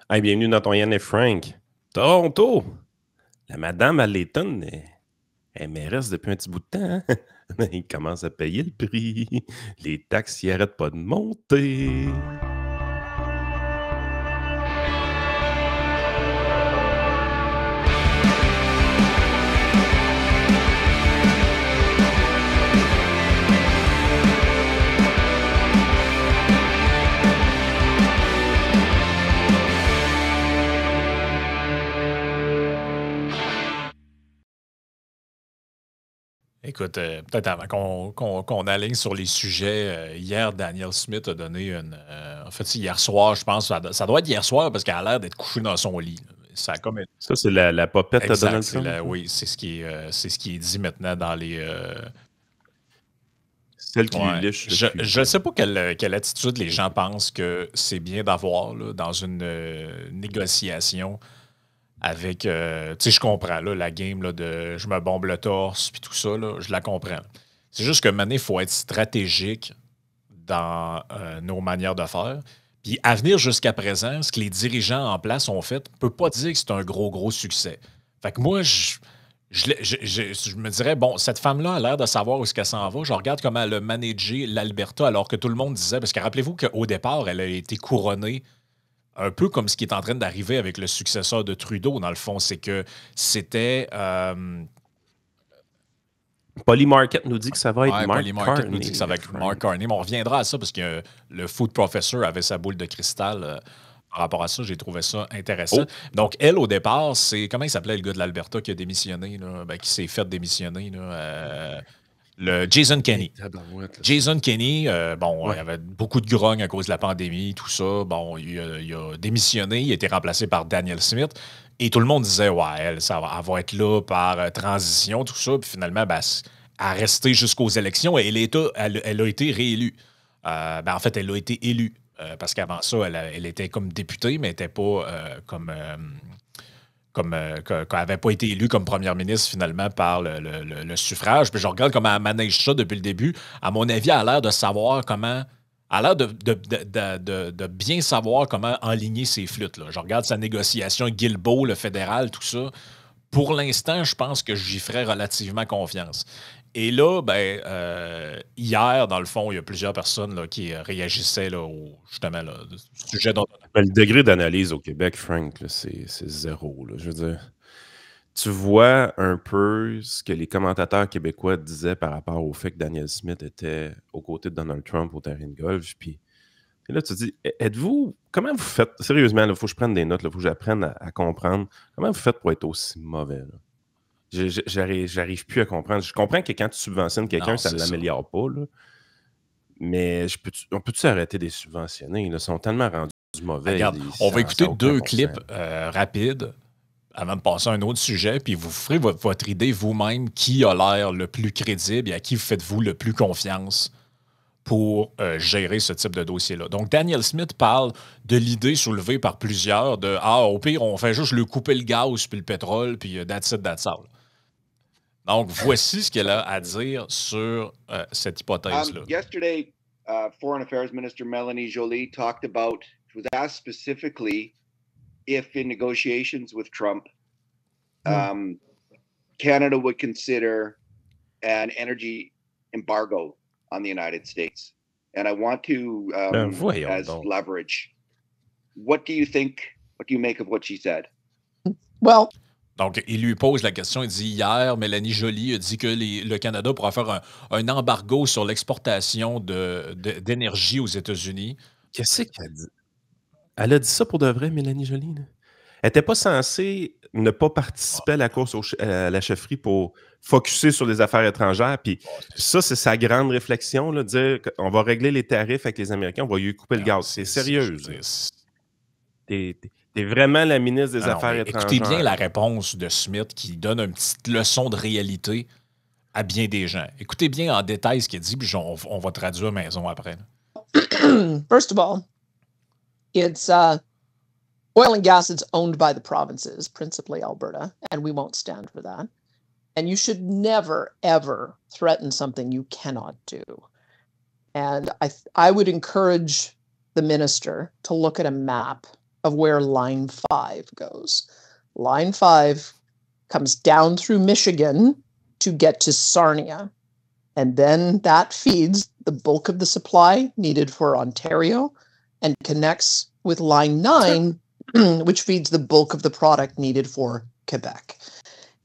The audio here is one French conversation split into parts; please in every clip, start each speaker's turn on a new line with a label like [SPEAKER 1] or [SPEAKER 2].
[SPEAKER 1] Hey, bienvenue dans ton Yann et Frank. Toronto! La madame à Layton est mairesse depuis un petit bout de temps. Hein? Il commence à payer le prix. Les taxes n'y arrêtent pas de monter.
[SPEAKER 2] Écoute, peut-être avant qu'on aligne sur les sujets, hier, Daniel Smith a donné une. En fait, c'est hier soir, je pense. Ça doit être hier soir parce qu'elle a l'air d'être couchée dans son lit. Là. Ça a comme.
[SPEAKER 1] Ça, c'est la popette à
[SPEAKER 2] Exact.
[SPEAKER 1] Donald Trump.
[SPEAKER 2] Oui, c'est ce qui est dit maintenant dans les.
[SPEAKER 1] Celle qui lui
[SPEAKER 2] Ouais.
[SPEAKER 1] liche le cul.
[SPEAKER 2] Je sais pas quelle attitude les gens pensent que c'est bien d'avoir là, dans une négociation avec. Tu sais, je comprends là, la game là, de je me bombe le torse puis tout ça, là, je la comprends. C'est juste que maintenant, il faut être stratégique dans nos manières de faire. Puis à venir jusqu'à présent, ce que les dirigeants en place ont fait, ne peut pas dire que c'est un gros succès. Fait que moi, je me dirais, bon, cette femme-là a l'air de savoir où est-ce qu'elle s'en va. Je regarde comment elle a managé l'Alberta alors que tout le monde disait, parce que rappelez-vous qu'au départ, elle a été couronnée un peu comme ce qui est en train d'arriver avec le successeur de Trudeau, dans le fond, c'est que c'était
[SPEAKER 1] Polymarket nous dit que ça va être
[SPEAKER 2] ouais,
[SPEAKER 1] Mark
[SPEAKER 2] Polymarket nous dit que ça
[SPEAKER 1] Carney.
[SPEAKER 2] va être Mark Carney, mais on reviendra à ça parce que le Food Professor avait sa boule de cristal. Par rapport à ça, j'ai trouvé ça intéressant.
[SPEAKER 1] Oh,
[SPEAKER 2] Donc, elle, au départ, c'est. Comment il s'appelait le gars de l'Alberta qui a démissionné, là? Ben, qui s'est fait démissionner, là? Le Jason
[SPEAKER 1] hey,
[SPEAKER 2] Kenney.
[SPEAKER 1] tabarouette, là,
[SPEAKER 2] Jason Kenney, bon, il y
[SPEAKER 1] ouais.
[SPEAKER 2] avait beaucoup de grogne à cause de la pandémie, tout ça. Bon, il a démissionné, il a été remplacé par Daniel Smith. Et tout le monde disait, ouais, elle va être là par transition, tout ça. Puis finalement, ben, elle a resté jusqu'aux élections et elle a été réélue. Ben, en fait, elle a été élue. Parce qu'avant ça, elle était comme députée, mais elle n'était pas qu'elle n'avait pas été élue comme première ministre finalement par le suffrage. Puis je regarde comment elle manage ça depuis le début. À mon avis, elle a l'air de savoir comment. Elle a l'air de bien savoir comment enligner ses flûtes. Là. Je regarde sa négociation avec Guilbeault, le fédéral, tout ça. Pour l'instant, je pense que j'y ferais relativement confiance. Et là, ben, hier, dans le fond, il y a plusieurs personnes là, qui réagissaient là, justement là, au sujet dont.
[SPEAKER 1] Ben, le degré d'analyse au Québec, Frank, là, c'est zéro. Là. Je veux dire, tu vois un peu ce que les commentateurs québécois disaient par rapport au fait que Daniel Smith était aux côtés de Donald Trump au terrain de golf. Puis et là, tu te dis, êtes-vous, comment vous faites, sérieusement, il faut que je prenne des notes, il faut que j'apprenne à comprendre, comment vous faites pour être aussi mauvais? Là? J'arrive plus à comprendre. Je comprends que quand tu subventionnes quelqu'un,
[SPEAKER 2] Non,
[SPEAKER 1] ça ne
[SPEAKER 2] c'est ça.
[SPEAKER 1] l'améliore pas, là. Mais on peut-tu arrêter de les subventionner? Ils sont tellement rendus mauvais,
[SPEAKER 2] Regarde, on va
[SPEAKER 1] ça
[SPEAKER 2] écouter
[SPEAKER 1] n'a aucun
[SPEAKER 2] deux
[SPEAKER 1] bon sens.
[SPEAKER 2] clips rapides avant de passer à un autre sujet, puis vous ferez votre idée vous-même qui a l'air le plus crédible et à qui faites-vous le plus confiance pour gérer ce type de dossier-là. Donc, Daniel Smith parle de l'idée soulevée par plusieurs de Ah, au pire, on fait juste le couper le gaz puis le pétrole, puis that's all. Donc, voici ce qu'elle a à dire sur cette hypothèse-là.
[SPEAKER 3] Yesterday, Foreign Affairs Minister Melanie Joly talked about, she was asked specifically if in negotiations with Trump, Canada would consider an energy embargo on the United States. And I want to, as leverage, what do you think, what do you make of what she said?
[SPEAKER 4] Well,
[SPEAKER 2] donc, il lui pose la question, il dit hier, Mélanie Joly a dit que le Canada pourra faire un embargo sur l'exportation d'énergie aux États-Unis.
[SPEAKER 1] Qu'est-ce qu'elle dit? Elle a dit ça pour de vrai, Mélanie Joly? Là? Elle n'était pas censée ne pas participer à la course à la chefferie pour focusser sur les affaires étrangères. Puis ça, c'est sa grande réflexion, là, de dire qu'on va régler les tarifs avec les Américains, on va lui couper le gaz. C'est sérieux. T'es vraiment la ministre des Affaires étrangères.
[SPEAKER 2] Écoutez bien la réponse de Smith qui donne une petite leçon de réalité à bien des gens. Écoutez bien en détail ce qu'il dit, puis on va traduire maison après.
[SPEAKER 4] First of all, it's oil and gas is owned by the provinces, principally Alberta, and we won't stand for that. And you should never, ever threaten something you cannot do. And I would encourage the minister to look at a map of where Line 5 goes. Line 5 comes down through Michigan to get to Sarnia. And then that feeds the bulk of the supply needed for Ontario and connects with Line 9, which feeds the bulk of the product needed for Quebec.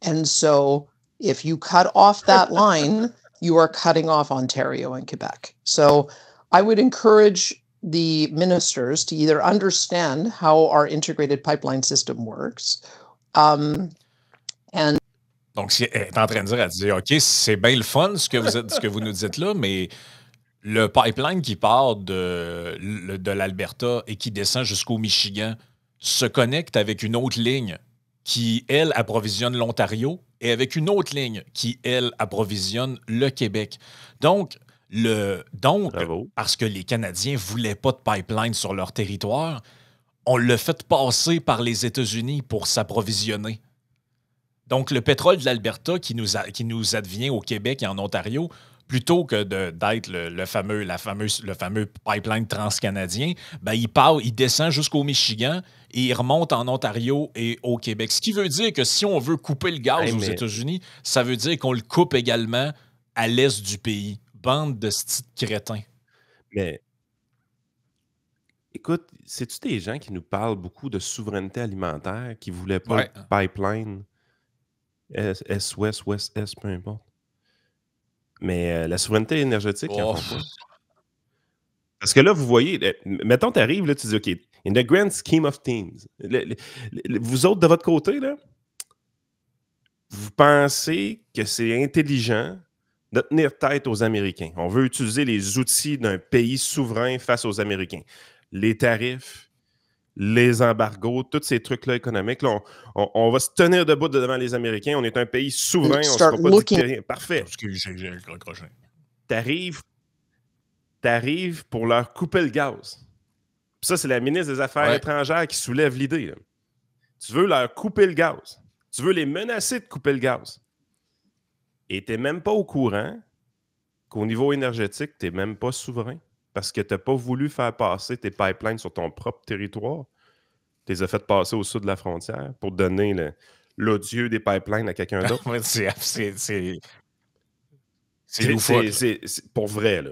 [SPEAKER 4] And so if you cut off that line, you are cutting off Ontario and Quebec. So I would encourage the ministers to either understand how our integrated pipeline system works, and
[SPEAKER 2] donc, elle est en train de dire, elle dit, OK, c'est bien le fun ce que vous nous dites là, mais le pipeline qui part de l'Alberta et qui descend jusqu'au Michigan se connecte avec une autre ligne qui, elle, approvisionne l'Ontario et avec une autre ligne qui, elle, approvisionne le Québec. Donc, parce que les Canadiens ne voulaient pas de pipeline sur leur territoire, on l'a fait passer par les États-Unis pour s'approvisionner. Donc, le pétrole de l'Alberta qui nous advient au Québec et en Ontario, plutôt que d'être le fameux pipeline transcanadien, ben, il descend jusqu'au Michigan et il remonte en Ontario et au Québec. Ce qui veut dire que si on veut couper le gaz aux États-Unis, ça veut dire qu'on le coupe également à l'est du pays. Bande de petits crétins.
[SPEAKER 1] Mais, écoute, c'est-tu des gens qui nous parlent beaucoup de souveraineté alimentaire, qui ne voulaient pas de pipeline Est-Ouest, Ouest-Est, peu importe? Mais la souveraineté énergétique, ils en font pas. Parce que là, vous voyez, mettons, tu arrives, là, tu dis, OK, in the grand scheme of things, vous autres, de votre côté, là, vous pensez que c'est intelligent de tenir tête aux Américains. On veut utiliser les outils d'un pays souverain face aux Américains. Les tarifs, les embargos, tous ces trucs-là économiques. Là, on va se tenir debout devant les Américains. On est un pays souverain. On ne sera pas dicté. Parfait. T'arrives pour leur couper le gaz. Puis ça, c'est la ministre des Affaires étrangères qui soulève l'idée. Là. Tu veux leur couper le gaz. Tu veux les menacer de couper le gaz. Et tu n'es même pas au courant qu'au niveau énergétique, tu n'es même pas souverain parce que tu n'as pas voulu faire passer tes pipelines sur ton propre territoire. Tu les as fait passer au sud de la frontière pour donner l'odieux des pipelines à quelqu'un d'autre. C'est pour vrai, là.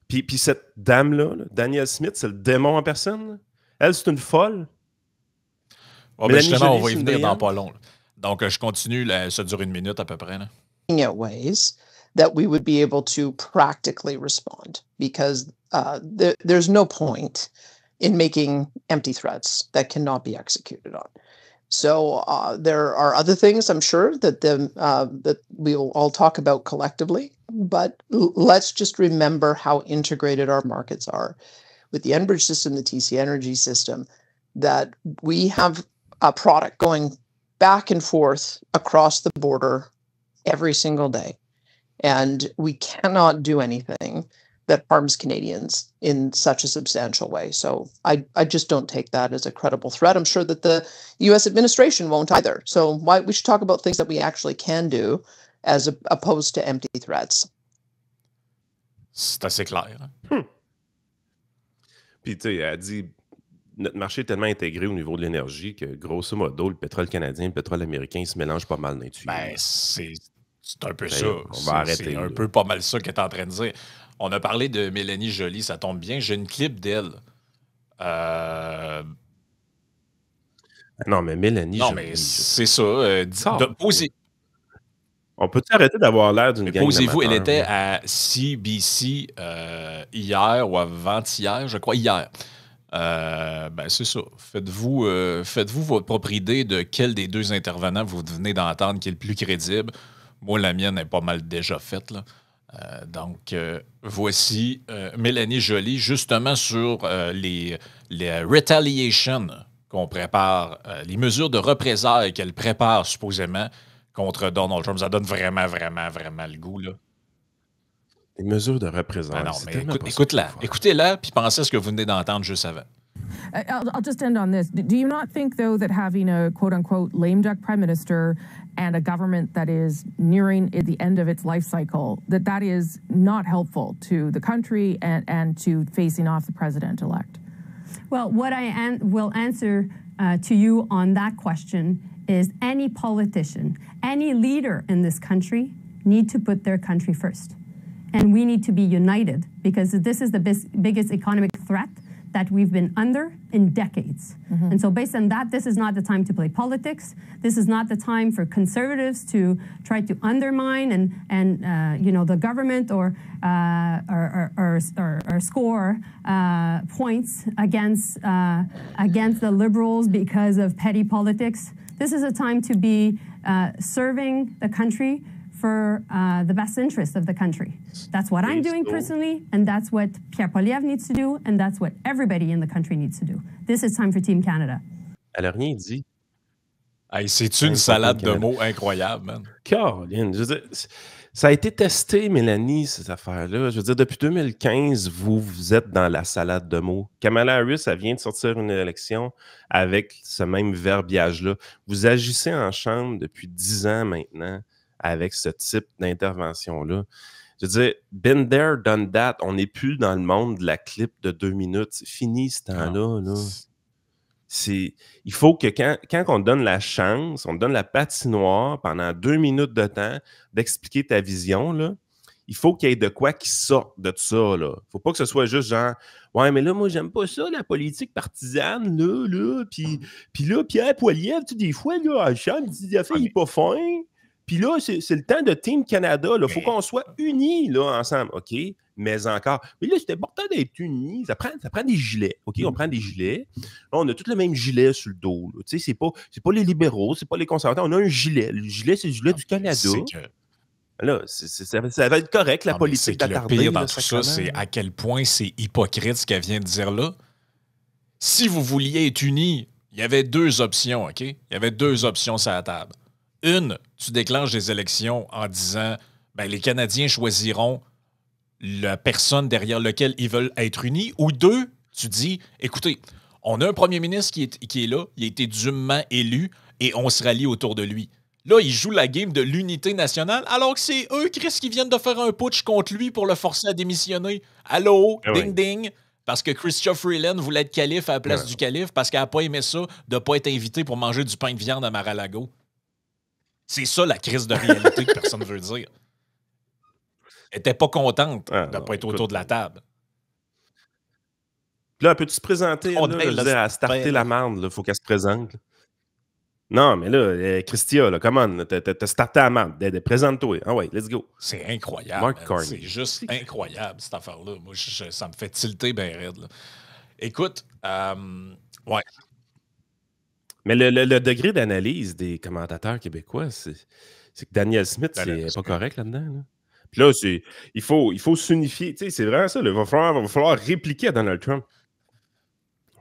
[SPEAKER 1] Puis cette dame-là, Danielle Smith, c'est le démon en personne. Là. Elle, c'est une folle.
[SPEAKER 2] Oh, ben justement, on va y venir dans pas long. Là. Donc, je continue, ça dure 1 minute à peu près. Là.
[SPEAKER 4] Ways that we would be able to practically respond because there's no point in making empty threats that cannot be executed on. So there are other things I'm sure that that we'll all talk about collectively, but let's just remember how integrated our markets are with the Enbridge system, the TC Energy system, that we have a product going back and forth across the border every single day. And we cannot do anything that harms Canadians in such a substantial way. So I just don't take that as a credible threat. I'm sure that the U.S. administration won't either. So we should talk about things that we actually can do as opposed to empty threats.
[SPEAKER 2] C'est assez clair. Hein?
[SPEAKER 1] Puis, tu sais, elle dit notre marché est tellement intégré au niveau de l'énergie que, grosso modo, le pétrole canadien et le pétrole américain se mélangent pas mal là-dessus.
[SPEAKER 2] Ben, c'est un peu ça.
[SPEAKER 1] On va arrêter.
[SPEAKER 2] C'est un peu pas mal ça qu'elle est en train de dire. On a parlé de Mélanie Joly, ça tombe bien. J'ai une clip d'elle.
[SPEAKER 1] Non, mais Mélanie
[SPEAKER 2] Non,
[SPEAKER 1] Joly,
[SPEAKER 2] mais c'est ça.
[SPEAKER 1] On peut-tu arrêter d'avoir l'air d'une gang
[SPEAKER 2] posez-vous, elle était à CBC hier ou avant-hier, je crois, hier. Ben c'est ça. Faites-vous votre propre idée de quel des deux intervenants vous venez d'entendre qui est le plus crédible. Moi, la mienne est pas mal déjà faite, là. Donc, voici Mélanie Joly, justement sur les retaliations qu'on prépare, les mesures de représailles qu'elle prépare supposément contre Donald Trump. Ça donne vraiment, vraiment, vraiment le goût, là.
[SPEAKER 1] Les mesures de représailles.
[SPEAKER 2] Non, mais écoutez-la, puis pensez à ce que vous venez d'entendre juste avant.
[SPEAKER 5] I'll just end on this. Do you not think, though, that having a quote-unquote lame duck prime minister and a government that is nearing the end of its life cycle, that is not helpful to the country and to facing off the president-elect?
[SPEAKER 6] Well, what I will answer to you on that question is any politician, any leader in this country need to put their country first. And we need to be united because this is the biggest economic threat that we've been under in decades. Mm-hmm. And so based on that, this is not the time to play politics. This is not the time for conservatives to try to undermine and you know, the government or score points against the liberals because of petty politics. This is a time to be serving the country for the best interest of the country. That's what I'm doing personally, and that's what Pierre Poilievre needs to do, and that's what everybody in the country needs to do. This is time for Team Canada.
[SPEAKER 1] Elle a rien dit.
[SPEAKER 2] Hey, c'est-tu une salade de mots incroyable, man?
[SPEAKER 1] Caroline, je veux dire, ça a été testé, Mélanie, cette affaire-là. Je veux dire, depuis 2015, vous êtes dans la salade de mots. Kamala Harris, elle vient de sortir une élection avec ce même verbiage-là. Vous agissez en chambre depuis 10 ans maintenant avec ce type d'intervention-là. Je veux dire, been there, done that. On n'est plus dans le monde de la clip de 2 minutes. C'est fini ce temps-là. Là. Il faut que quand on te donne la chance, on te donne la patinoire pendant 2 minutes de temps d'expliquer ta vision, là, il faut qu'il y ait de quoi qui sorte de tout ça. Il ne faut pas que ce soit juste genre « Ouais, mais là, moi, j'aime pas ça, la politique partisane, là. Puis là, Pierre Poilievre, tu sais, des fois, là, à la chambre, il dit « il n'est pas fin. » Puis là, c'est le temps de Team Canada. Il faut qu'on soit unis là, ensemble. OK, mais encore. Mais là, c'est important d'être unis. Ça prend des gilets. OK, on prend des gilets. Là, on a tous le même gilet sur le dos. Tu sais, c'est pas les libéraux, c'est pas les conservateurs. On a un gilet. Le gilet, c'est le gilet du Canada. Là, ça va être correct, la politique d'attardée.
[SPEAKER 2] Le pire dans tout ça, c'est à quel point c'est hypocrite ce qu'elle vient de dire là. Si vous vouliez être unis, il y avait 2 options, OK? Il y avait 2 options sur la table. Une, tu déclenches des élections en disant ben, les Canadiens choisiront la personne derrière laquelle ils veulent être unis. Ou 2, tu dis écoutez, on a un premier ministre qui est là, il a été dûment élu et on se rallie autour de lui. Là, il joue la game de l'unité nationale alors que c'est eux, Chris, qui viennent de faire un putsch contre lui pour le forcer à démissionner. Allô, ding ding. Parce que Chrystia Freeland voulait être calife à la place du calife parce qu'elle n'a pas aimé ça de ne pas être invité pour manger du pain de viande à Mar-a-Lago. C'est ça la crise de réalité que personne ne veut dire. Elle n'était pas contente de ne pas être autour de la table.
[SPEAKER 1] Là, peux-tu se présenter? Là, à starter la marde, il faut qu'elle se présente. Là. Non, mais là, Christia, là, come on, t'as starté la marde. Présente-toi. Ah ouais, let's go.
[SPEAKER 2] C'est incroyable. C'est juste incroyable, cette affaire-là. Moi, ça me fait tilter bien raide. Là. Écoute, ouais.
[SPEAKER 1] Mais le degré d'analyse des commentateurs québécois, c'est que Daniel Smith, c'est pas correct là-dedans. Là. Puis là, il faut s'unifier. Tu sais, c'est vraiment ça. Il va falloir répliquer à Donald Trump.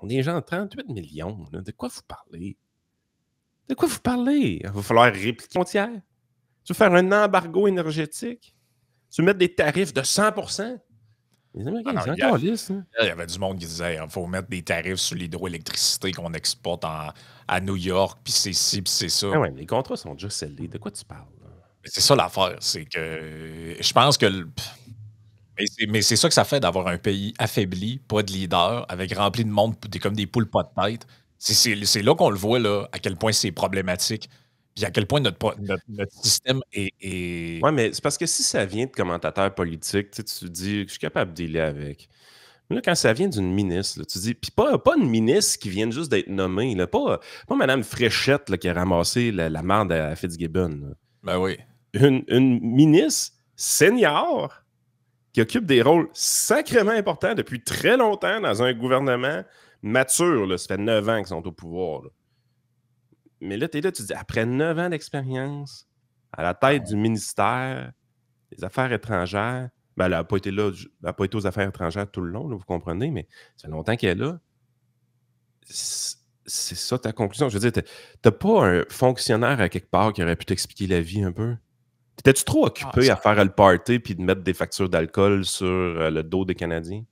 [SPEAKER 1] On est gens de 38 millions. Là. De quoi vous parlez? De quoi vous parlez? Il va falloir répliquer frontière. Tu veux faire un embargo énergétique? Tu veux mettre des tarifs de 100%? Les Américains, ils sont encore lisses.
[SPEAKER 2] Il y avait du monde qui disait qu'il faut mettre des tarifs sur l'hydroélectricité qu'on exporte à New York, puis c'est ci, puis c'est ça.
[SPEAKER 1] Ah ouais, mais les contrats sont déjà scellés. De quoi tu parles?
[SPEAKER 2] C'est ça l'affaire. C'est que je pense que... Mais c'est ça que ça fait d'avoir un pays affaibli, pas de leader, avec rempli de monde comme des poules pas de tête. C'est là qu'on le voit, là, à quel point c'est problématique. Puis à quel point notre système est...
[SPEAKER 1] Oui, mais c'est parce que si ça vient de commentateurs politiques, tu te dis que je suis capable de dealer avec. Mais là, quand ça vient d'une ministre, là, tu dis... Puis pas une ministre qui vient juste d'être nommée, là, pas Mme Fréchette là, qui a ramassé la marde à Fitzgibbon. Là.
[SPEAKER 2] Ben oui.
[SPEAKER 1] Une ministre senior qui occupe des rôles sacrément importants depuis très longtemps dans un gouvernement mature. Là, ça fait 9 ans qu'ils sont au pouvoir. Là. Mais là, tu es là, tu te dis, après 9 ans d'expérience, à la tête du ministère des Affaires étrangères, ben, elle n'a pas été là, elle n'a pas été aux Affaires étrangères tout le long, là, vous comprenez, mais ça fait longtemps qu'elle est là. C'est ça ta conclusion. Je veux dire, t'as pas un fonctionnaire à quelque part qui aurait pu t'expliquer la vie un peu? T'étais-tu trop occupé à faire le party puis de mettre des factures d'alcool sur le dos des Canadiens?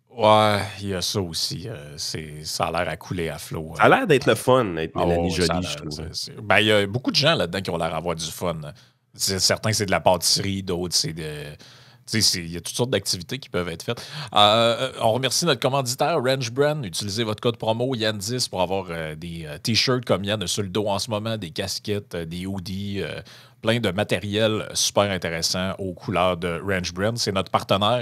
[SPEAKER 2] Ouais, il y a ça aussi. Ça a l'air à couler à flot.
[SPEAKER 1] Ça a l'air d'être le fun, être Mélanie Joly, je trouve.
[SPEAKER 2] Ben, il y a beaucoup de gens là-dedans qui ont l'air d'avoir du fun. Certains, c'est de la pâtisserie, d'autres, c'est Il y a toutes sortes d'activités qui peuvent être faites. On remercie notre commanditaire, Ranch Brand. Utilisez votre code promo Yann10 pour avoir des t-shirts comme Yann a sur le dos en ce moment, des casquettes, des hoodies, plein de matériel super intéressant aux couleurs de Ranch Brand. C'est notre partenaire.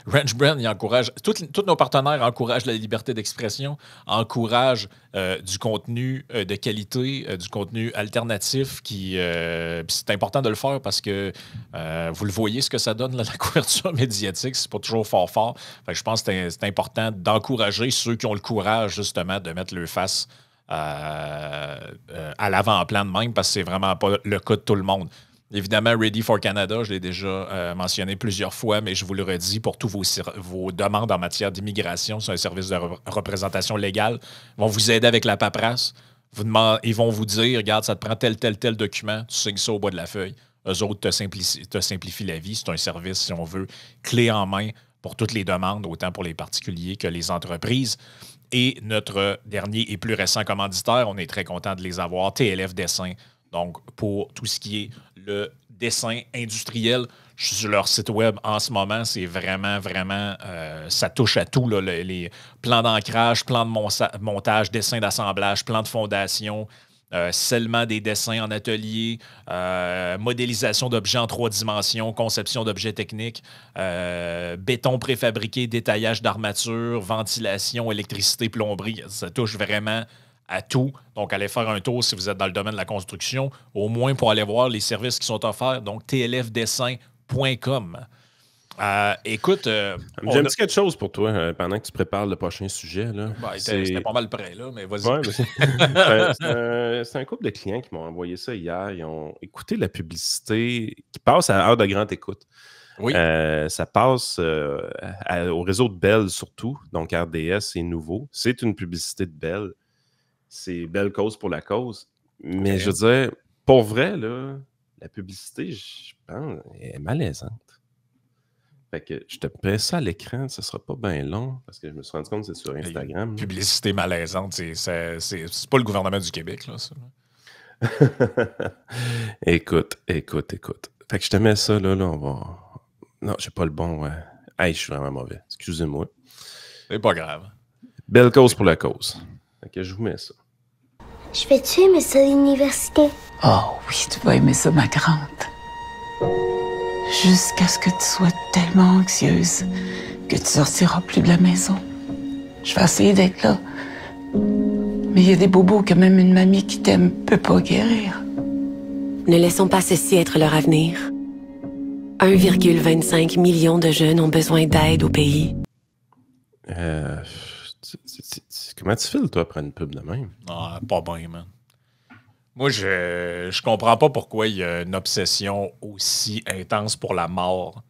[SPEAKER 2] Ranch Brand, il encourage, tous nos partenaires encouragent la liberté d'expression, encouragent du contenu de qualité, du contenu alternatif. C'est important de le faire parce que vous le voyez ce que ça donne, là, la couverture médiatique. C'est pas toujours fort. Fait que je pense que c'est important d'encourager ceux qui ont le courage, justement, de mettre leur face à l'avant-plan de même, parce que c'est vraiment pas le cas de tout le monde. Évidemment, Ready for Canada, je l'ai déjà mentionné plusieurs fois, mais je vous le redis, pour tous vos demandes en matière d'immigration, c'est un service de représentation légale. Ils vont vous aider avec la paperasse. Ils vont vous dire, regarde, ça te prend tel document, tu signes ça au bout de la feuille. Eux autres te simplifient la vie. C'est un service, si on veut, clé en main pour toutes les demandes, autant pour les particuliers que les entreprises. Et notre dernier et plus récent commanditaire, on est très content de les avoir, TLF Dessin. Donc, pour tout ce qui est le dessin industriel, je suis sur leur site web en ce moment. C'est vraiment, ça touche à tout, là, les plans d'ancrage, plans de montage, dessins d'assemblage, plans de fondation, scellement des dessins en atelier, modélisation d'objets en 3 dimensions, conception d'objets techniques, béton préfabriqué, détaillage d'armature, ventilation, électricité, plomberie. Ça touche vraiment à tout. Donc, allez faire un tour si vous êtes dans le domaine de la construction, au moins pour aller voir les services qui sont offerts. Donc, tlfdessin.com. Écoute...
[SPEAKER 1] J'ai un petit quelque chose pour toi pendant que tu prépares le prochain sujet.
[SPEAKER 2] C'était pas mal prêt, là, mais vas-y.
[SPEAKER 1] Ouais, c'est un couple de clients qui m'ont envoyé ça hier. Ils ont écouté la publicité qui passe à heure de grande écoute.
[SPEAKER 2] Oui.
[SPEAKER 1] Ça passe au réseau de Bell surtout. Donc, RDS, c'est nouveau. C'est une publicité de Bell. C'est belle cause pour la cause. Mais je veux dire, pour vrai, là, la publicité, je pense, est malaisante. Fait que je te mets ça à l'écran, ce sera pas bien long, parce que je me suis rendu compte que c'est sur Instagram.
[SPEAKER 2] Publicité malaisante, c'est pas le gouvernement du Québec, là, ça.
[SPEAKER 1] Écoute. Fait que je te mets ça, là, on va... Non, j'ai pas le bon... Hey, je suis vraiment mauvais. Excusez-moi.
[SPEAKER 2] C'est pas grave.
[SPEAKER 1] Belle cause pour la cause. Fait que je vous mets ça.
[SPEAKER 7] Je vais-tu aimer ça, l'université?
[SPEAKER 8] Oh oui, tu vas aimer ça, ma grande. Jusqu'à ce que tu sois tellement anxieuse que tu sortiras plus de la maison. Je vais essayer d'être là. Mais il y a des bobos que même une mamie qui t'aime peut pas guérir.
[SPEAKER 9] Ne laissons pas ceci être leur avenir. 1,25 million de jeunes ont besoin d'aide au pays.
[SPEAKER 1] Comment tu files, toi, après une pub de même?
[SPEAKER 2] Ah, pas bien, man. Moi, je comprends pas pourquoi il y a une obsession aussi intense pour la mort.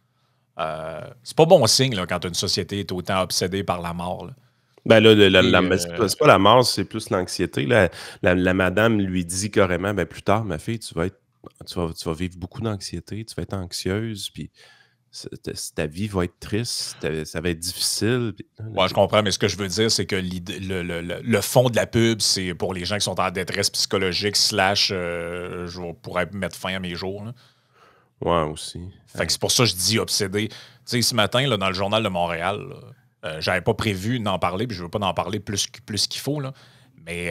[SPEAKER 2] C'est pas bon signe là, quand une société est autant obsédée par la mort. Là.
[SPEAKER 1] Ben là, c'est pas la mort, c'est plus l'anxiété. La madame lui dit carrément, ben plus tard, ma fille, tu vas vivre beaucoup d'anxiété, tu vas être anxieuse, puis ta vie va être triste, ça va être difficile.
[SPEAKER 2] Ouais, je comprends, mais ce que je veux dire, c'est que le fond de la pub, c'est pour les gens qui sont en détresse psychologique / je pourrais mettre fin à mes jours. Là.
[SPEAKER 1] Ouais, aussi.
[SPEAKER 2] Fait que c'est pour ça que je dis obsédé. Tu sais, ce matin, là, dans le Journal de Montréal, j'avais pas prévu d'en parler, puis je veux pas en parler plus qu'il faut, là. Mais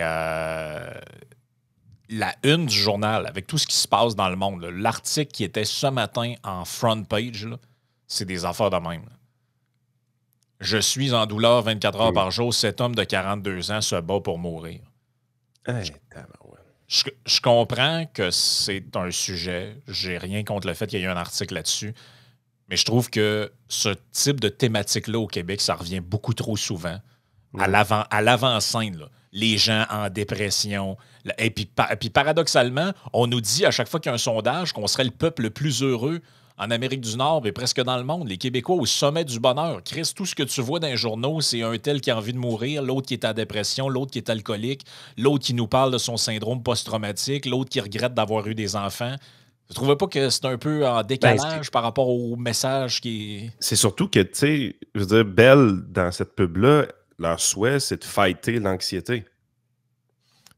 [SPEAKER 2] la une du journal, avec tout ce qui se passe dans le monde, l'article qui était ce matin en front page, là, c'est des affaires de même. Là. Je suis en douleur 24 heures par jour. Cet homme de 42 ans se bat pour mourir.
[SPEAKER 1] Hey,
[SPEAKER 2] je comprends que c'est un sujet. J'ai rien contre le fait qu'il y ait un article là-dessus. Mais je trouve que ce type de thématique-là au Québec, ça revient beaucoup trop souvent. À l'avant-scène, là. Les gens en dépression. Et puis paradoxalement, on nous dit à chaque fois qu'il y a un sondage qu'on serait le peuple le plus heureux en Amérique du Nord et presque dans le monde. Les Québécois au sommet du bonheur. Chris, tout ce que tu vois dans les journaux, c'est un tel qui a envie de mourir, l'autre qui est en dépression, l'autre qui est alcoolique, l'autre qui nous parle de son syndrome post-traumatique, l'autre qui regrette d'avoir eu des enfants. Tu ne trouvais pas que c'est un peu en décalage par rapport au message qui est...
[SPEAKER 1] C'est surtout que, tu sais, je veux dire, Bell, dans cette pub-là, leur souhait, c'est de fighter l'anxiété.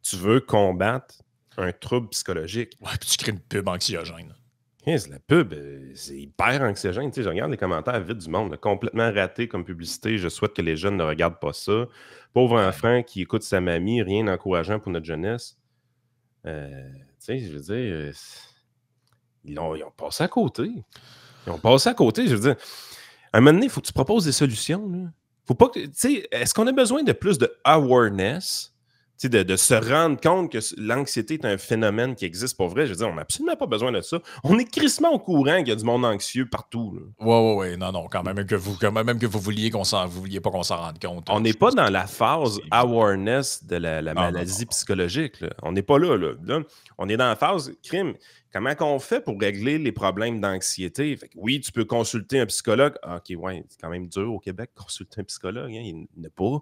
[SPEAKER 1] Tu veux combattre un trouble psychologique.
[SPEAKER 2] Ouais, puis tu crées une pub anxiogène.
[SPEAKER 1] La pub, c'est hyper anxiogène. Tu sais, je regarde les commentaires vite du monde, là, complètement raté comme publicité. Je souhaite que les jeunes ne regardent pas ça. Pauvre enfant qui écoute sa mamie, rien d'encourageant pour notre jeunesse. Tu sais, je veux dire, ils ont passé à côté. Ils ont passé à côté. Je veux dire, à un moment donné, il faut que tu proposes des solutions. Là. Faut pas que, tu sais, est-ce qu'on a besoin de plus de awareness? De se rendre compte que l'anxiété est un phénomène qui existe pour vrai. Je veux dire, on n'a absolument pas besoin de ça. On est crissement au courant qu'il y a du monde anxieux partout.
[SPEAKER 2] Oui. Non. Quand même que vous vouliez vouliez pas qu'on s'en rende compte.
[SPEAKER 1] On n'est pas dans la phase awareness de la maladie psychologique. Là. On n'est pas là, là. On est dans la phase crime. Comment qu'on fait pour régler les problèmes d'anxiété? Oui, tu peux consulter un psychologue. OK, ouais, c'est quand même dur au Québec, consulter un psychologue. Hein, il n'y en a pas.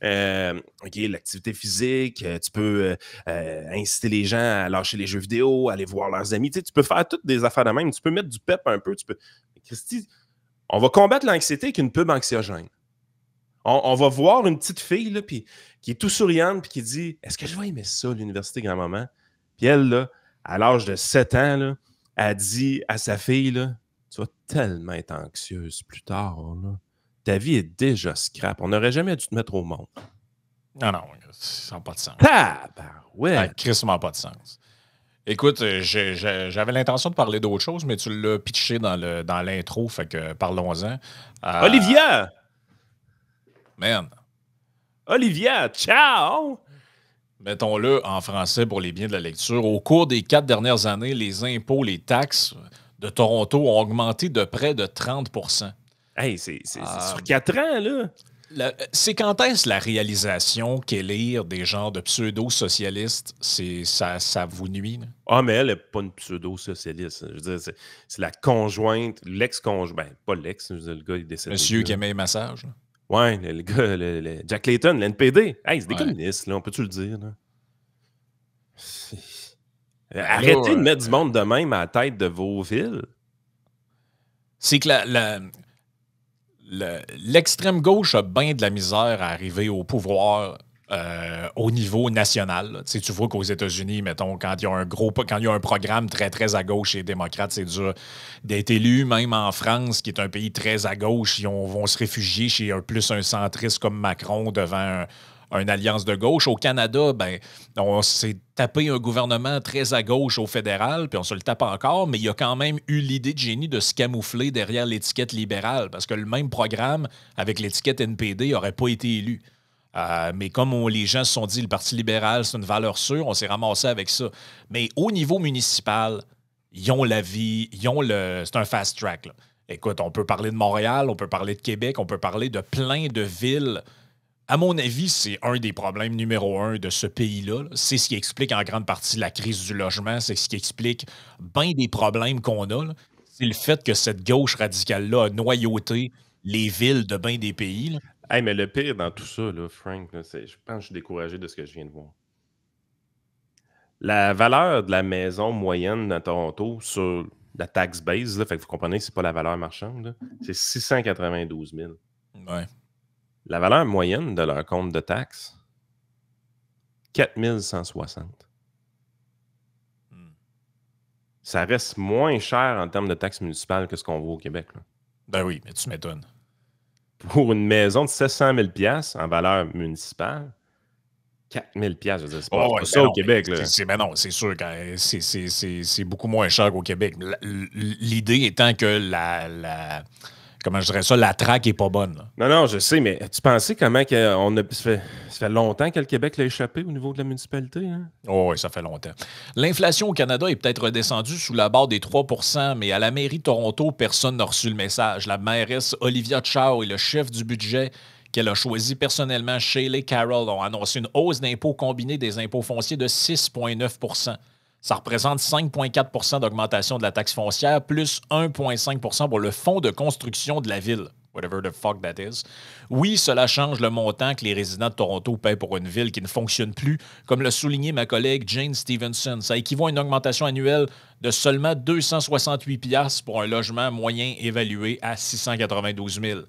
[SPEAKER 1] OK, l'activité physique, tu peux inciter les gens à lâcher les jeux vidéo, aller voir leurs amis. Tu peux faire toutes des affaires de même. Tu peux mettre du pep un peu. Christy, on va combattre l'anxiété avec une pub anxiogène. On va voir une petite fille là, qui est tout souriante et qui dit « Est-ce que je vais aimer ça, l'université grand-maman? » Puis elle, là, à l'âge de 7 ans, là, elle dit à sa fille là, « Tu vas tellement être anxieuse plus tard. Là. Ta vie est déjà scrap. On n'aurait jamais dû te mettre au monde. »
[SPEAKER 2] Non, ça n'a pas de sens.
[SPEAKER 1] Ouais.
[SPEAKER 2] Ça n'a crissement pas de sens. Écoute, j'avais l'intention de parler d'autre chose, mais tu l'as pitché dans l'intro, fait que parlons-en.
[SPEAKER 1] Olivia!
[SPEAKER 2] Man.
[SPEAKER 1] Olivia, ciao!
[SPEAKER 2] Mettons-le en français pour les biens de la lecture. Au cours des 4 dernières années, les impôts, les taxes de Toronto ont augmenté de près de 30 %.
[SPEAKER 1] Hey, c'est sur 4 ans, là.
[SPEAKER 2] C'est quand est-ce la réalisation qu'élire des genres de pseudo-socialistes, ça vous nuit? Là?
[SPEAKER 1] Ah, mais elle n'est pas une pseudo-socialiste. Je veux dire, c'est la conjointe, l'ex-conjointe. Ben, pas l'ex, je veux dire, le gars, il est décédé.
[SPEAKER 2] Monsieur qui aimait les massages. Là.
[SPEAKER 1] Ouais, le gars, Jack Layton, l'NPD. Hey, c'est des communistes, là, on peut-tu le dire? Là? Arrêtez de mettre du monde de même à la tête de vos villes.
[SPEAKER 2] C'est que l'extrême gauche a bien de la misère à arriver au pouvoir au niveau national. Tu vois qu'aux États-Unis, mettons, quand il y a un programme très, très à gauche chez les démocrates, c'est dur d'être élu. Même en France, qui est un pays très à gauche, ils vont se réfugier chez un centriste comme Macron devant une alliance de gauche. Au Canada, on s'est tapé un gouvernement très à gauche au fédéral, puis on se le tape encore, mais il y a quand même eu l'idée de génie de se camoufler derrière l'étiquette libérale, parce que le même programme avec l'étiquette NPD n'aurait pas été élu. Mais comme les gens se sont dit le Parti libéral, c'est une valeur sûre, on s'est ramassé avec ça. Mais au niveau municipal, ils ont la vie, c'est un fast track. Là. Écoute, on peut parler de Montréal, on peut parler de Québec, on peut parler de plein de villes. À mon avis, c'est un des problèmes numéro 1 de ce pays-là. C'est ce qui explique en grande partie la crise du logement. C'est ce qui explique bien des problèmes qu'on a. Là. C'est le fait que cette gauche radicale-là a noyauté les villes de bien des pays. Là.
[SPEAKER 1] Hey, mais le pire dans tout ça, là, Frank, là, je pense que je suis découragé de ce que je viens de voir. La valeur de la maison moyenne dans Toronto sur la tax base, là, fait que vous comprenez que ce n'est pas la valeur marchande, là, c'est 692 000.
[SPEAKER 2] Ouais.
[SPEAKER 1] La valeur moyenne de leur compte de taxes, 4 160. Ça reste moins cher en termes de taxes municipales que ce qu'on voit au Québec. Là.
[SPEAKER 2] Ben oui, mais tu m'étonnes.
[SPEAKER 1] Pour une maison de 700 000 $ en valeur municipale, 4 000 $, je veux dire, c'est pas ça au Québec. Là.
[SPEAKER 2] Mais non, c'est sûr que c'est beaucoup moins cher qu'au Québec. L'idée étant que comment je dirais ça, la traque est pas bonne. Là.
[SPEAKER 1] Non, je sais, mais tu pensais comment ça fait longtemps que le Québec l'a échappé au niveau de la municipalité? Hein?
[SPEAKER 2] Oh, oui, ça fait longtemps. L'inflation au Canada est peut-être redescendue sous la barre des 3 %, mais à la mairie de Toronto, personne n'a reçu le message. La mairesse Olivia Chow et le chef du budget qu'elle a choisi personnellement, Shaylee Carroll, ont annoncé une hausse d'impôts combinés des impôts fonciers de 6,9 %. Ça représente 5,4 % d'augmentation de la taxe foncière, plus 1,5 % pour le fonds de construction de la ville. Whatever the fuck that is. Oui, cela change le montant que les résidents de Toronto paient pour une ville qui ne fonctionne plus, comme l'a souligné ma collègue Jane Stevenson. Ça équivaut à une augmentation annuelle de seulement 268 $ pour un logement moyen évalué à 692 000.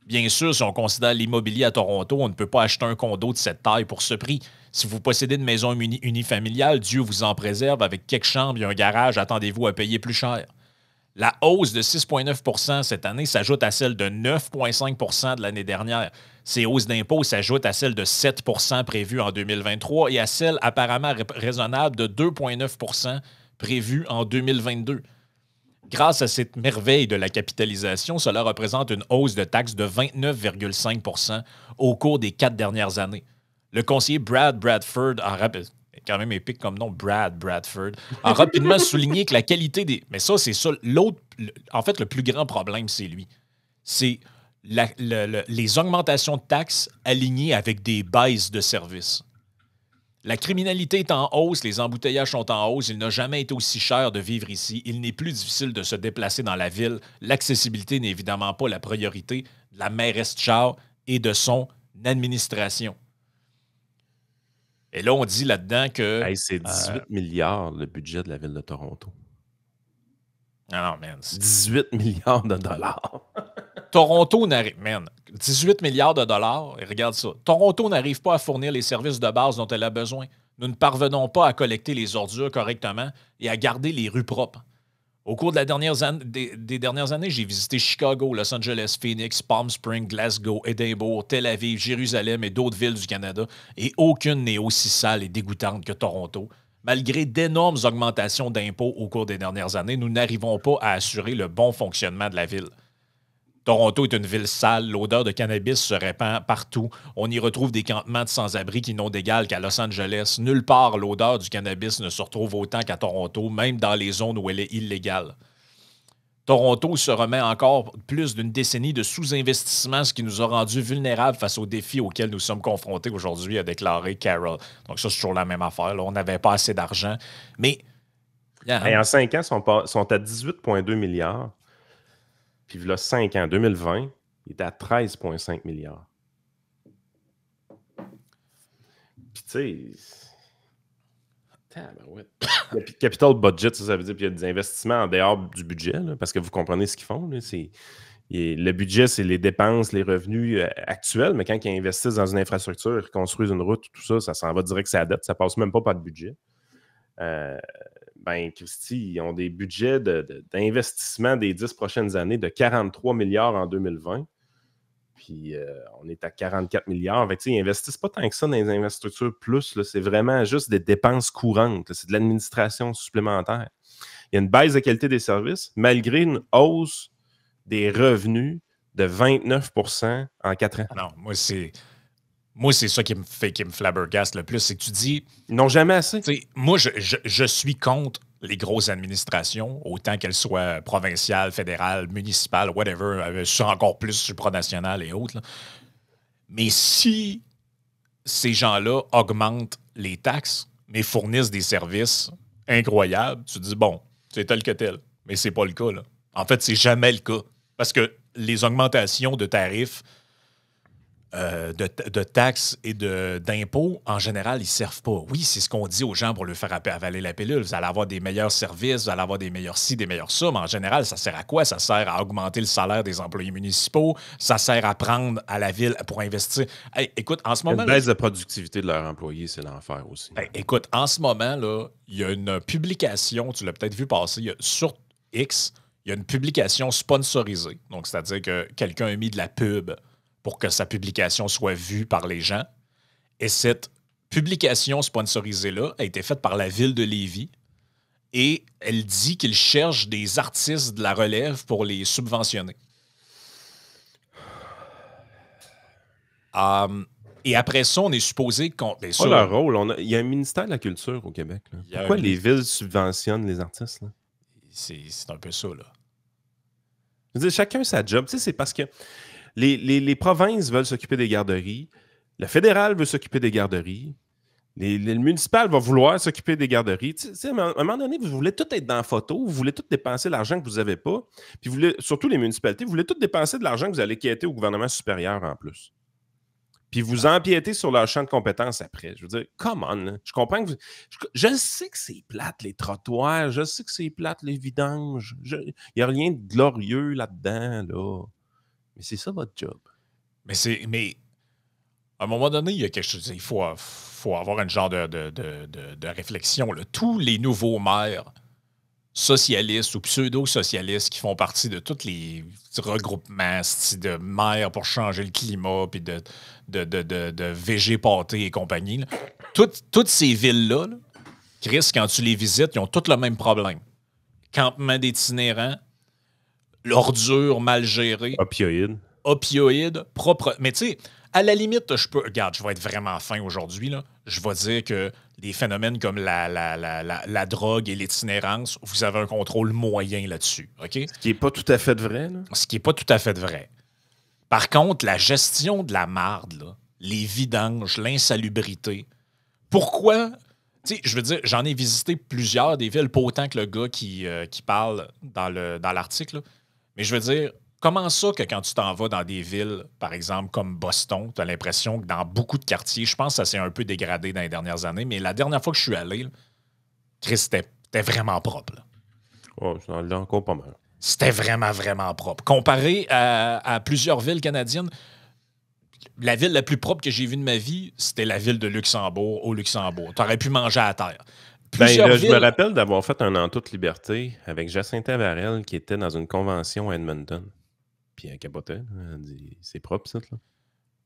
[SPEAKER 2] Bien sûr, si on considère l'immobilier à Toronto, on ne peut pas acheter un condo de cette taille pour ce prix. Si vous possédez une maison unifamiliale, Dieu vous en préserve, avec quelques chambres et un garage, attendez-vous à payer plus cher. La hausse de 6,9 cette année s'ajoute à celle de 9,5 de l'année dernière. Ces hausses d'impôts s'ajoutent à celle de 7 prévues en 2023 et à celle apparemment raisonnable de 2,9 prévue en 2022. Grâce à cette merveille de la capitalisation, cela représente une hausse de taxes de 29,5 au cours des 4 dernières années. Le conseiller Brad Bradford quand même épique comme nom, Brad Bradford, a rapidement souligné que la qualité des... Mais ça, c'est ça. En fait, le plus grand problème, c'est lui. C'est les augmentations de taxes alignées avec des baisses de services. La criminalité est en hausse, les embouteillages sont en hausse, il n'a jamais été aussi cher de vivre ici, il n'est plus difficile de se déplacer dans la ville, l'accessibilité n'est évidemment pas la priorité de la mairesse Char et de son administration. Et là, on dit là-dedans que...
[SPEAKER 1] Hey, c'est 18 milliards le budget de la ville de Toronto.
[SPEAKER 2] Non, man.
[SPEAKER 1] 18 milliards de dollars.
[SPEAKER 2] Toronto n'arrive... Man, 18 milliards de dollars, et regarde ça. Toronto n'arrive pas à fournir les services de base dont elle a besoin. Nous ne parvenons pas à collecter les ordures correctement et à garder les rues propres. Au cours des dernières années, j'ai visité Chicago, Los Angeles, Phoenix, Palm Springs, Glasgow, Édimbourg, Tel Aviv, Jérusalem et d'autres villes du Canada, et aucune n'est aussi sale et dégoûtante que Toronto. Malgré d'énormes augmentations d'impôts au cours des dernières années, nous n'arrivons pas à assurer le bon fonctionnement de la ville. Toronto est une ville sale, l'odeur de cannabis se répand partout. On y retrouve des campements de sans-abri qui n'ont d'égal qu'à Los Angeles. Nulle part, l'odeur du cannabis ne se retrouve autant qu'à Toronto, même dans les zones où elle est illégale. Toronto se remet encore plus d'une décennie de sous-investissement, ce qui nous a rendus vulnérables face aux défis auxquels nous sommes confrontés aujourd'hui, a déclaré Carroll. Donc ça, c'est toujours la même affaire. Là. On n'avait pas assez d'argent. Mais...
[SPEAKER 1] Et en 5 ans, ils sont à 18,2 milliards. Puis là, 5 ans, 2020, il était à 13,5 milliards. Puis tu sais... Capital budget, ça veut dire qu'il y a des investissements en dehors du budget, là, parce que vous comprenez ce qu'ils font. Là, le budget, c'est les dépenses, les revenus actuels, mais quand ils investissent dans une infrastructure, ils construisent une route, tout ça, ça s'en va direct sur la dette, ça passe même pas par le budget. Christy, ils ont des budgets d'investissement des 10 prochaines années de 43 milliards en 2020. Puis on est à 44 milliards. Fait que, ils n'investissent pas tant que ça dans les infrastructures plus. C'est vraiment juste des dépenses courantes. Là. C'est de l'administration supplémentaire. Il y a une baisse de qualité des services, malgré une hausse des revenus de 29% en 4 ans.
[SPEAKER 2] Non, moi, c'est ça qui me flabbergaste le plus. C'est que tu dis...
[SPEAKER 1] Ils n'ont jamais assez.
[SPEAKER 2] Moi, je suis contre les grosses administrations, autant qu'elles soient provinciales, fédérales, municipales, whatever, encore plus supranationales et autres. Là. Mais si ces gens-là augmentent les taxes, mais fournissent des services incroyables, tu te dis, bon, c'est tel que tel. Mais c'est pas le cas. Là. En fait, c'est jamais le cas. Parce que les augmentations de tarifs, de taxes et d'impôts, en général, ils ne servent pas. Oui, c'est ce qu'on dit aux gens pour leur faire avaler la pilule. Vous allez avoir des meilleurs services, vous allez avoir des meilleurs ci, des meilleurs ça, mais en général, ça sert à quoi? Ça sert à augmenter le salaire des employés municipaux, ça sert à prendre à la ville pour investir. Hey, écoute, en ce moment...
[SPEAKER 1] Une baisse de productivité de leurs employés, c'est l'enfer aussi.
[SPEAKER 2] Hey, écoute, en ce moment, là, il y a une publication, tu l'as peut-être vu passer, sur X, il y a une publication sponsorisée. Donc, c'est-à-dire que quelqu'un a mis de la pub pour que sa publication soit vue par les gens. Et cette publication sponsorisée-là a été faite par la ville de Lévis et elle dit qu'ils cherchent des artistes de la relève pour les subventionner. Et après ça, on est supposé qu'on...
[SPEAKER 1] C'est pas leur rôle. Il y a un ministère de la Culture au Québec. Là. Pourquoi les villes subventionnent les artistes? Là?
[SPEAKER 2] C'est un peu ça, là.
[SPEAKER 1] Je veux dire, chacun sa job. Tu sais, c'est parce que les provinces veulent s'occuper des garderies, le fédéral veut s'occuper des garderies, le municipal va vouloir s'occuper des garderies. Tu sais, à un moment donné, vous voulez tout être dans la photo, vous voulez tout dépenser l'argent que vous n'avez pas, puis surtout les municipalités, vous voulez tout dépenser de l'argent que vous allez quêter au gouvernement supérieur en plus. Puis vous empiétez sur leur champ de compétences après. Je veux dire, come on. Là. Je comprends que je sais que c'est plate, les trottoirs. Je sais que c'est plate, les vidanges. Il n'y a rien de glorieux là-dedans, là. Mais c'est ça votre job.
[SPEAKER 2] Mais à un moment donné, il y a quelque chose. Il faut avoir un genre de réflexion. Là. Tous les nouveaux maires socialistes ou pseudo-socialistes qui font partie de tous les regroupements de maires pour changer le climat puis de VG pâté et compagnie, là. Toutes ces villes-là, là, Chris, quand tu les visites, ils ont tous le même problème. Campement d'itinérants, l'ordure mal gérée. Opioïdes, propre. Mais tu sais, à la limite, regarde, je vais être vraiment fin aujourd'hui, là. Je vais dire que des phénomènes comme la drogue et l'itinérance, vous avez un contrôle moyen là-dessus. OK?
[SPEAKER 1] Ce qui n'est pas tout à fait vrai. Là.
[SPEAKER 2] Ce qui n'est pas tout à fait vrai. Par contre, la gestion de la marde, là, les vidanges, l'insalubrité, pourquoi... Tu sais, je veux dire, j'en ai visité plusieurs des villes, pas autant que le gars qui parle dans l'article, là. Mais je veux dire, comment ça que quand tu t'en vas dans des villes, par exemple, comme Boston, tu as l'impression que dans beaucoup de quartiers, je pense que ça s'est un peu dégradé dans les dernières années, mais la dernière fois que je suis allé, là, Chris, c'était vraiment propre. Là.
[SPEAKER 1] Oh, j'en ai encore pas mal.
[SPEAKER 2] C'était vraiment, vraiment propre. Comparé à plusieurs villes canadiennes, la ville la plus propre que j'ai vue de ma vie, c'était la ville de Luxembourg, au Luxembourg. Tu aurais pu manger à terre.
[SPEAKER 1] Je me rappelle d'avoir fait un En toute liberté avec Jacinta Varel qui était dans une convention à Edmonton. Puis elle capotait. Elle dit, c'est propre, ça, là.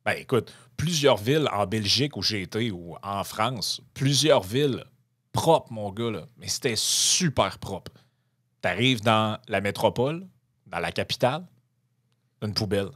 [SPEAKER 2] Ben écoute, plusieurs villes en Belgique où j'ai été ou en France, plusieurs villes propres, mon gars, là. Mais c'était super propre. T'arrives dans la métropole, dans la capitale, une poubelle.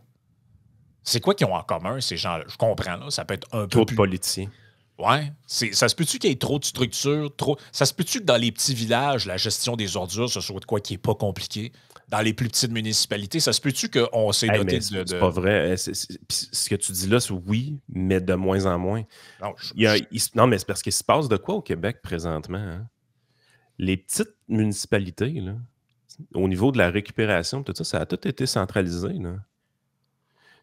[SPEAKER 2] C'est quoi qu'ils ont en commun, ces gens-là? Je comprends, là. Ça peut être un peu
[SPEAKER 1] trop de politiciens.
[SPEAKER 2] Ouais. Ça se peut-tu qu'il y ait trop de structures? Ça se peut-tu que dans les petits villages, la gestion des ordures, ce soit de quoi qui n'est pas compliqué? Dans les plus petites municipalités, ça se peut-tu qu'on s'est doté de...
[SPEAKER 1] C'est pas vrai. Ce que tu dis là, c'est oui, mais de moins en moins. Non, mais c'est parce qu'il se passe de quoi au Québec présentement? Hein? Les petites municipalités, là, au niveau de la récupération, tout ça, ça a tout été centralisé, là.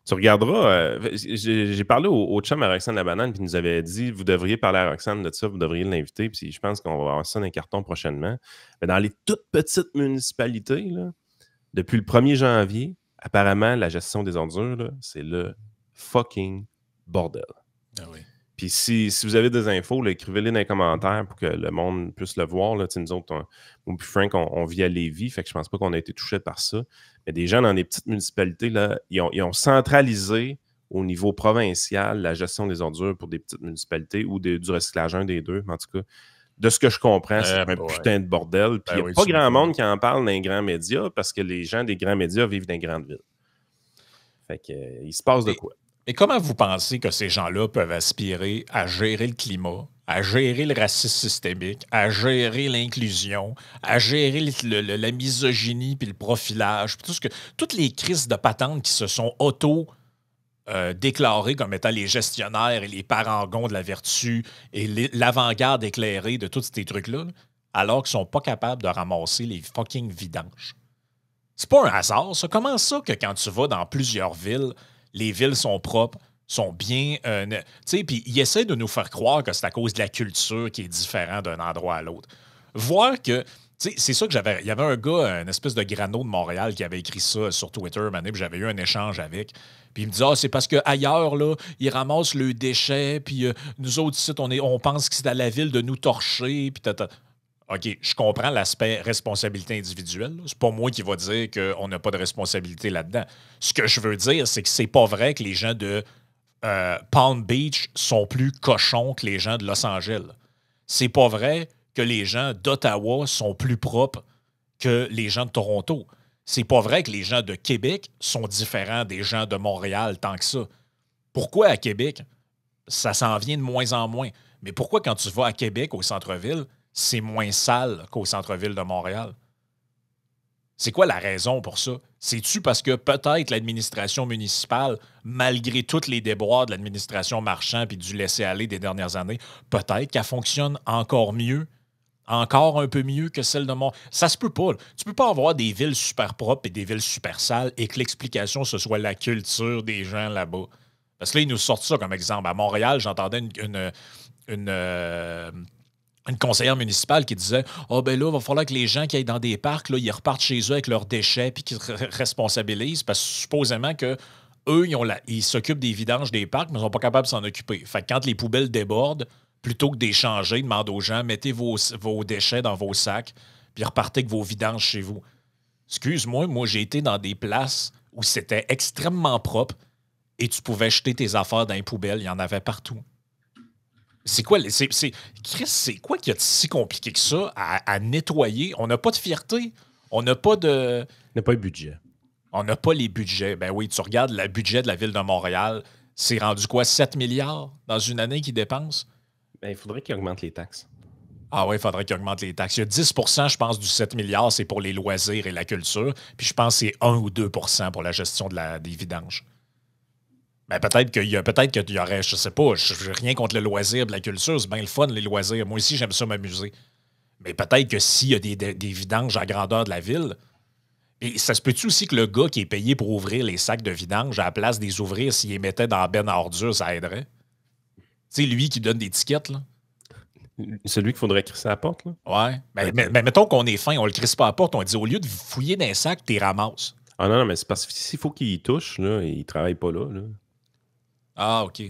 [SPEAKER 1] Tu regarderas, j'ai parlé au chum à Roxane Labanane, puis il nous avait dit, vous devriez parler à Roxane de ça, vous devriez l'inviter, puis je pense qu'on va avoir ça dans les cartons prochainement. Mais dans les toutes petites municipalités, là, depuis le 1er janvier, apparemment, la gestion des ordures, là, c'est le fucking bordel.
[SPEAKER 2] Ah oui.
[SPEAKER 1] Puis si vous avez des infos, là, écrivez-les dans les commentaires pour que le monde puisse le voir. Là. Nous autres, moi puis Frank, on vit à Lévis, fait que je pense pas qu'on a été touchés par ça. Mais des gens dans les petites municipalités, là, ils ont centralisé au niveau provincial la gestion des ordures pour des petites municipalités ou du recyclage, un des deux. Mais en tout cas, de ce que je comprends, c'est un putain de bordel. Puis il n'y a pas grand monde qui en parle dans les grands médias parce que les gens des grands médias vivent dans les grandes villes. Fait que, il se passe de quoi?
[SPEAKER 2] Mais comment vous pensez que ces gens-là peuvent aspirer à gérer le climat, à gérer le racisme systémique, à gérer l'inclusion, à gérer la misogynie puis le profilage, puis toutes les crises de patentes qui se sont déclarés comme étant les gestionnaires et les parangons de la vertu et l'avant-garde éclairée de tous ces trucs-là, alors qu'ils ne sont pas capables de ramasser les fucking vidanges. C'est pas un hasard, ça. Comment ça que quand tu vas dans plusieurs villes, les villes sont propres, sont bien... tu sais, puis ils essaient de nous faire croire que c'est à cause de la culture qui est différente d'un endroit à l'autre. Voir que... C'est ça que j'avais... Il y avait un gars, une espèce de grano de Montréal, qui avait écrit ça sur Twitter, puis j'avais eu un échange avec. Puis il me disait, c'est parce qu'ailleurs, là, ils ramassent le déchet, puis nous autres, ici, on pense que c'est à la ville de nous torcher, puis OK, je comprends l'aspect responsabilité individuelle. C'est pas moi qui va dire qu'on n'a pas de responsabilité là-dedans. Ce que je veux dire, c'est que c'est pas vrai que les gens de Palm Beach sont plus cochons que les gens de Los Angeles. C'est pas vrai que les gens d'Ottawa sont plus propres que les gens de Toronto. C'est pas vrai que les gens de Québec sont différents des gens de Montréal tant que ça. Pourquoi à Québec? Ça s'en vient de moins en moins. Mais pourquoi quand tu vas à Québec, au centre-ville, c'est moins sale qu'au centre-ville de Montréal? C'est quoi la raison pour ça? C'est-tu parce que peut-être l'administration municipale, malgré tous les déboires de l'administration Marchand et du laisser-aller des dernières années, peut-être qu'elle fonctionne encore mieux, encore un peu mieux que celle de Montréal? Ça se peut pas. Là. Tu peux pas avoir des villes super propres et des villes super sales et que l'explication, ce soit la culture des gens là-bas. Parce que là, ils nous sortent ça comme exemple. À Montréal, j'entendais une conseillère municipale qui disait « Ah, ben là, il va falloir que les gens qui aillent dans des parcs, là, ils repartent chez eux avec leurs déchets puis qu'ils se responsabilisent parce que supposément que eux, ils s'occupent des vidanges des parcs, mais ils sont pas capables de s'en occuper. Fait que quand les poubelles débordent, plutôt que d'échanger, demande aux gens, mettez vos déchets dans vos sacs, puis repartez avec vos vidanges chez vous. Excuse-moi, moi, j'ai été dans des places où c'était extrêmement propre et tu pouvais jeter tes affaires dans les poubelles. Il y en avait partout. C'est quoi, Chris, c'est quoi qui est si compliqué que ça à nettoyer? On n'a pas de fierté. On n'a pas de...
[SPEAKER 1] On n'a pas le budget.
[SPEAKER 2] On n'a pas les budgets. Ben oui, tu regardes le budget de la Ville de Montréal, c'est rendu quoi, 7 milliards dans une année qu'ils dépensent?
[SPEAKER 1] Ben, il faudrait qu'ils augmentent les taxes.
[SPEAKER 2] Ah oui, il faudrait qu'ils augmentent les taxes. Il y a 10 je pense, du 7 milliards, c'est pour les loisirs et la culture. Puis je pense que c'est 1 ou 2 pour la gestion des vidanges. Ben peut-être qu'il y aurait, je sais pas, je n'ai rien contre le loisir et la culture, c'est bien le fun, les loisirs. Moi aussi, j'aime ça m'amuser. Mais peut-être que s'il y a des vidanges à grandeur de la ville, et ça se peut-tu aussi que le gars qui est payé pour ouvrir les sacs de vidange, à la place des ouvrir, s'il les mettait dans la benne à ordures, ça aiderait? Tu sais, lui qui donne des tickets, là.
[SPEAKER 1] Celui qu'il faudrait crisser à la porte, là?
[SPEAKER 2] Ouais. Mais mettons qu'on est fin, on le crisse pas à la porte, on dit au lieu de fouiller dans les sacs, t'es ramasses.
[SPEAKER 1] Ah non, mais c'est parce que s'il faut qu'il y touche, là, il travaille pas là.
[SPEAKER 2] Ah, OK.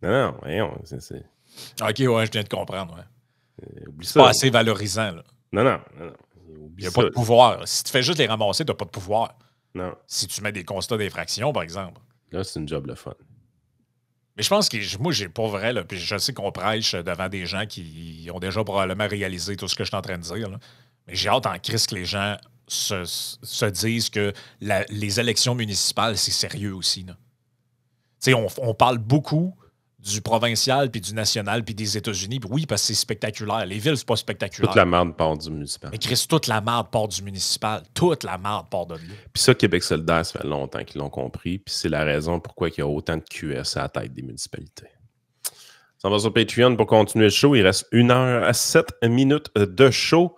[SPEAKER 1] Non, voyons.
[SPEAKER 2] OK, ouais, je viens de comprendre, ouais.
[SPEAKER 1] Oublie
[SPEAKER 2] c'est
[SPEAKER 1] ça.
[SPEAKER 2] pas assez valorisant, là.
[SPEAKER 1] Non.
[SPEAKER 2] Il n'y a pas de pouvoir. Si tu fais juste les ramasser, tu n'as pas de pouvoir.
[SPEAKER 1] Non.
[SPEAKER 2] Si tu mets des constats d'infraction, par exemple.
[SPEAKER 1] Là, c'est une job le fun.
[SPEAKER 2] Mais je pense que moi, j'ai pas vrai, là, puis je sais qu'on prêche devant des gens qui ont déjà probablement réalisé tout ce que je suis en train de dire, là. Mais j'ai hâte en crise que les gens se disent que les élections municipales, c'est sérieux aussi, là. Tu sais, on parle beaucoup du provincial, puis du national, puis des États-Unis. Oui, parce que c'est spectaculaire. Les villes, c'est pas spectaculaire.
[SPEAKER 1] Toute la merde part du municipal.
[SPEAKER 2] Mais Chris, toute la merde part du municipal. Toute la merde part de là.
[SPEAKER 1] Puis ça, Québec solidaire, ça fait longtemps qu'ils l'ont compris. Puis c'est la raison pourquoi il y a autant de QS à la tête des municipalités. Ça va sur Patreon pour continuer le show. Il reste 1 heure à 7 minutes de show.